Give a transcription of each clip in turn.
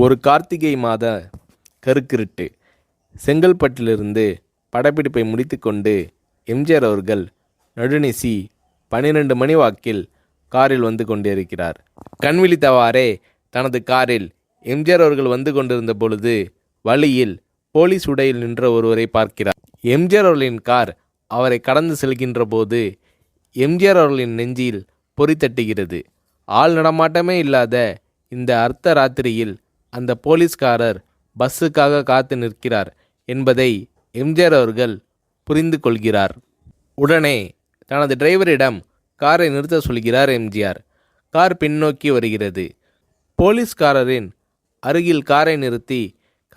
ஒரு கார்த்திகை மாத கருக்கிருட்டு. செங்கல்பட்டிலிருந்து படப்பிடிப்பை முடித்துக்கொண்டு எம்ஜிஆர் அவர்கள் நடுநிசி 12 மணி வாக்கில் காரில் வந்து கொண்டிருக்கிறார். கண்விழித்தவாறே தனது காரில் எம்ஜிஆர் அவர்கள் வந்து கொண்டிருந்த பொழுது வழியில் போலீஸ் உடையில் நின்ற ஒருவரை பார்க்கிறார். எம்ஜிஆர் அவர்களின் கார் அவரை கடந்து செல்கின்ற போது எம்ஜிஆர் அவர்களின் நெஞ்சில் பொறி தட்டுகிறது. ஆள் நடமாட்டமே இல்லாத இந்த அர்த்த ராத்திரியில் அந்த போலீஸ்காரர் பஸ்ஸுக்காக காத்து நிற்கிறார் என்பதை எம்ஜிஆர் அவர்கள் புரிந்து கொள்கிறார். உடனே தனது டிரைவரிடம் காரை நிறுத்த சொல்கிறார் எம்ஜிஆர். கார் பின்னோக்கி வருகிறது. போலீஸ்காரரின் அருகில் காரை நிறுத்தி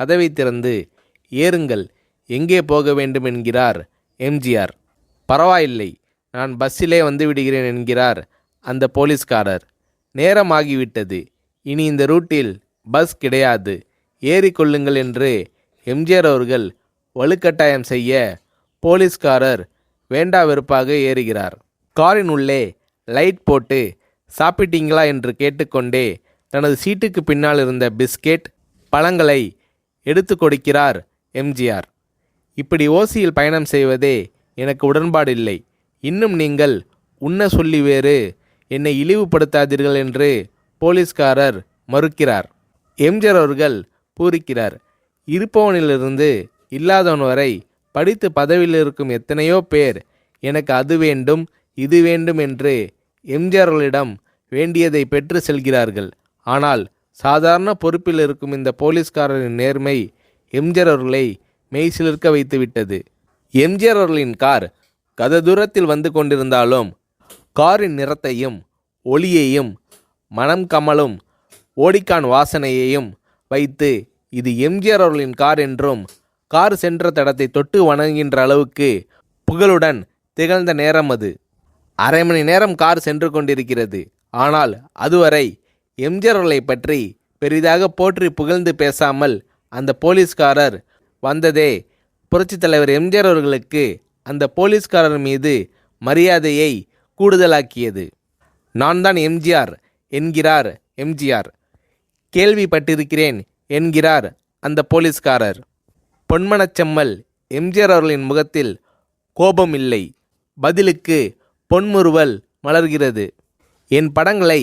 கதவை திறந்து ஏறுங்கள், எங்கே போக வேண்டும் என்கிறார் எம்ஜிஆர். பரவாயில்லை, நான் பஸ்ஸிலே வந்து விடுகிறேன் என்கிறார் அந்த போலீஸ்காரர். நேரமாகிவிட்டது, இனி இந்த ரூட்டில் பஸ் கிடையாது, ஏறிக்கொள்ளுங்கள் என்று எம்ஜிஆர் அவர்கள் வலுக்கட்டாயம் செய்ய போலீஸ்காரர் வேண்டா வெறுப்பாக ஏறுகிறார். காரின் உள்ளே லைட் போட்டு சாப்பிட்டீங்களா என்று கேட்டுக்கொண்டே தனது சீட்டுக்கு பின்னால் இருந்த பிஸ்கெட் பழங்களை எடுத்து கொடுக்கிறார் எம்ஜிஆர். இப்படி ஓசியில் பயணம் செய்வதே எனக்கு உடன்பாடில்லை. இன்னும் நீங்கள் உண்ண சொல்லி வேறு என்னை இழிவுபடுத்தாதீர்கள் என்று போலீஸ்காரர் மறுக்கிறார். எம்ஜிஆர் அவர்கள் பூரிக்கிறார். இருப்பவனிலிருந்து இல்லாதவன் வரை படித்து பதவியில் இருக்கும் எத்தனையோ பேர் எனக்கு அது வேண்டும் இது வேண்டும் என்று எம்ஜிஆர் அவர்களிடம் வேண்டியதை பெற்று செல்கிறார்கள். ஆனால் சாதாரண பொறுப்பில் இருக்கும் இந்த போலீஸ்காரரின் நேர்மை எம்ஜிஆர் அவர்களை மெய்சிலிர்க்க வைத்துவிட்டது. எம்ஜிஆர் அவர்களின் கார் கத தூரத்தில் வந்து கொண்டிருந்தாலும் காரின் நிறத்தையும் ஒளியையும் மனம் கமலும் ஓடிக்கான் வாசனையையும் வைத்து இது எம்ஜிஆர் அவர்களின் கார் என்றும் கார் சென்ற தடத்தை தொட்டு வணங்குகின்ற அளவுக்கு புகழுடன் திகழ்ந்த நேரம் அது. அரை மணி நேரம் கார் சென்று கொண்டிருக்கிறது. ஆனால் அதுவரை எம்ஜிஆர் அவர்களை பற்றி பெரிதாக போற்றி புகழ்ந்து பேசாமல் அந்த போலீஸ்காரர் வந்ததே புரட்சித் தலைவர் எம்ஜிஆர் அவர்களுக்கு அந்த போலீஸ்காரர் மீது மரியாதையை கூடுதலாக்கியது. நான் தான் எம்ஜிஆர் என்கிறார் எம்ஜிஆர். கேள்விப்பட்டிருக்கிறேன் என்கிறார் அந்த போலீஸ்காரர். பொன்மனச்செம்மல் எம்ஜிஆர் அவர்களின் முகத்தில் கோபம் இல்லை, பதிலுக்கு பொன்முறுவல் மலர்கிறது. என் படங்களை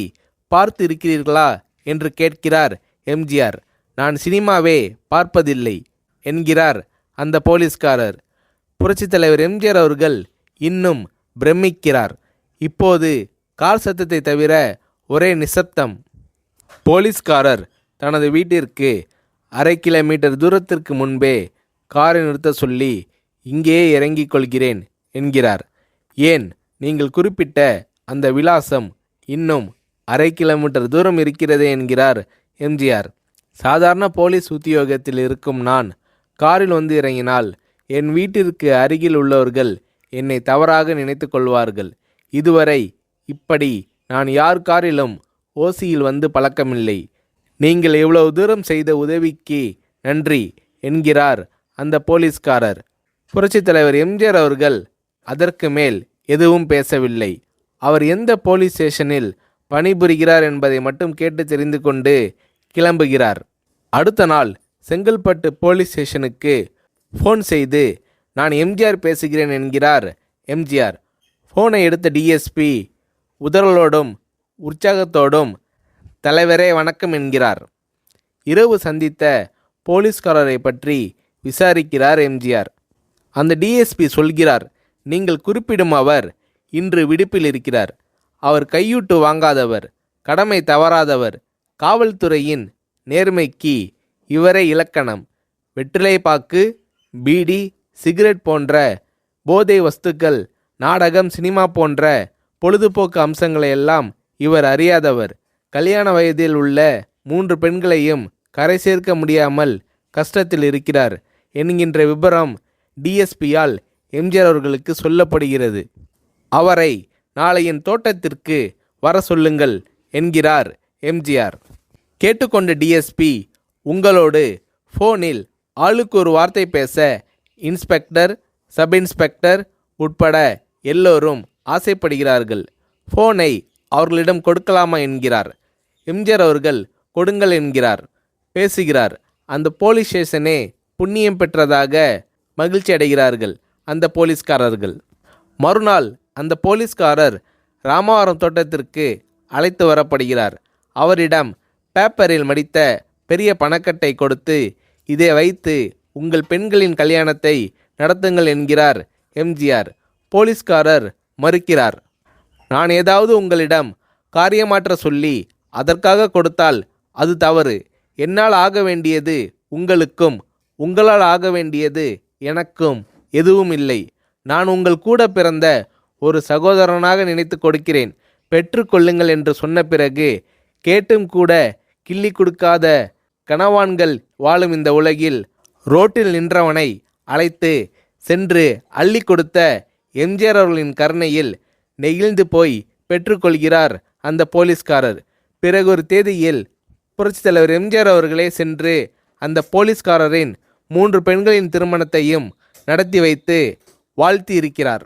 பார்த்து இருக்கிறீர்களா என்று கேட்கிறார் எம்ஜிஆர். நான் சினிமாவே பார்ப்பதில்லை என்கிறார் அந்த போலீஸ்காரர். புரட்சித் தலைவர் எம்ஜிஆர் அவர்கள் இன்னும் பிரமிக்கிறார். இப்போது கார் சத்தத்தை தவிர ஒரே நிசப்தம். போலீஸ்காரர் தனது வீட்டிற்கு அரை கிலோமீட்டர் தூரத்திற்கு முன்பே காரை நிறுத்த சொல்லி இங்கேயே இறங்கிக் கொள்கிறேன் என்கிறார். ஏன், நீங்கள் குறிப்பிட்ட அந்த விலாசம் இன்னும் அரை கிலோமீட்டர் தூரம் இருக்கிறதே என்கிறார் எம்ஜிஆர். சாதாரண போலீஸ் உத்தியோகத்தில் இருக்கும் நான் காரில் வந்து இறங்கினால் என் வீட்டிற்கு அருகில் உள்ளவர்கள் என்னை தவறாக நினைத்து கொள்வார்கள். இதுவரை இப்படி நான் யார் காரிலும் ஓசியில் வந்து பழக்கமில்லை. நீங்கள் எவ்வளவு தூரம் செய்த உதவிக்கு நன்றி என்கிறார் அந்த போலீஸ்காரர். புரட்சித் தலைவர் எம்ஜிஆர் அவர்கள் அதற்கு மேல் எதுவும் பேசவில்லை. அவர் எந்த போலீஸ் ஸ்டேஷனில் பணிபுரிகிறார் என்பதை மட்டும் கேட்டு தெரிந்து கொண்டு கிளம்புகிறார். அடுத்த நாள் செங்கல்பட்டு போலீஸ் ஸ்டேஷனுக்கு ஃபோன் செய்து நான் எம்ஜிஆர் பேசுகிறேன் என்கிறார் எம்ஜிஆர். ஃபோனை எடுத்த டிஎஸ்பி உதறலோடும் உற்சாகத்தோடும் தலைவரே வணக்கம் என்கிறார். இரவு சந்தித்த போலீஸ்காரரை பற்றி விசாரிக்கிறார் எம்ஜிஆர். அந்த டிஎஸ்பி சொல்கிறார், நீங்கள் குறிப்பிடும் அவர் இன்று விடுப்பில் இருக்கிறார். அவர் கையூட்டு வாங்காதவர், கடமை தவறாதவர், காவல்துறையின் நேர்மைக்கு இவரே இலக்கணம். வெற்றிலை பாக்கு, பீடி, சிகரெட் போன்ற போதை வஸ்துக்கள், நாடகம், சினிமா போன்ற பொழுதுபோக்கு அம்சங்களையெல்லாம் இவர் அறியாதவர். கல்யாண வயதில் உள்ள 3 பெண்களையும் கரை சேர்க்க முடியாமல் கஷ்டத்தில் இருக்கிறார் என்கின்ற விபரம் டிஎஸ்பியால் எம்ஜிஆர் அவர்களுக்கு சொல்லப்படுகிறது. அவரை நாளை என் தோட்டத்திற்கு வர சொல்லுங்கள் என்கிறார் எம்ஜிஆர். கேட்டுக்கொண்ட டிஎஸ்பி உங்களோடு ஃபோனில் ஆளுக்கு ஒரு வார்த்தை பேச இன்ஸ்பெக்டர், சப் இன்ஸ்பெக்டர் உட்பட எல்லோரும் ஆசைப்படுகிறார்கள். ஃபோனை அவர்களிடம் கொடுக்கலாமா என்கிறார். எம்ஜிஆர் அவர்கள் கொடுங்கள் என்கிறார். பேசுகிறார். அந்த போலீஸ் ஸ்டேஷனே புண்ணியம் பெற்றதாக மகிழ்ச்சி அடைகிறார்கள் அந்த போலீஸ்காரர்கள். மறுநாள் அந்த போலீஸ்காரர் ராமவரம் தோட்டத்திற்கு அழைத்து வரப்படுகிறார். அவரிடம் பேப்பரில் மடித்த பெரிய பணக்கட்டை கொடுத்து, இதை வைத்து உங்கள் பெண்களின் கல்யாணத்தை நடத்துங்கள் என்கிறார் எம்ஜிஆர். போலீஸ்காரர் மறுக்கிறார். நான் ஏதாவது உங்களிடம் காரியமாற்ற சொல்லி அதற்காக கொடுத்தால் அது தவறு. என்னால் ஆக வேண்டியது உங்களுக்கும், உங்களால் ஆக வேண்டியது எனக்கும் எதுவும் இல்லை. நான் உங்கள் கூட பிறந்த ஒரு சகோதரனாக நினைத்து கொடுக்கிறேன், பெற்றுக்கொள்ளுங்கள் என்று சொன்ன பிறகு கேட்டும் கூட கிள்ளி கொடுக்காத கனவான்கள் வாழும் இந்த உலகில் ரோட்டில் நின்றவனை அழைத்து சென்று அள்ளி கொடுத்த எம்ஜிஆர் அவர்களின் கருணையில் நெகிழ்ந்து போய் பெற்றுக்கொள்கிறார் அந்த போலீஸ்காரர். பிறகு ஒரு தேதியில் புரட்சித் தலைவர் எம்ஜிஆர் அவர்களே சென்று அந்த போலீஸ்காரரின் 3 பெண்களின் திருமணத்தையும் நடத்தி வைத்து வாழ்த்தி இருக்கிறார்.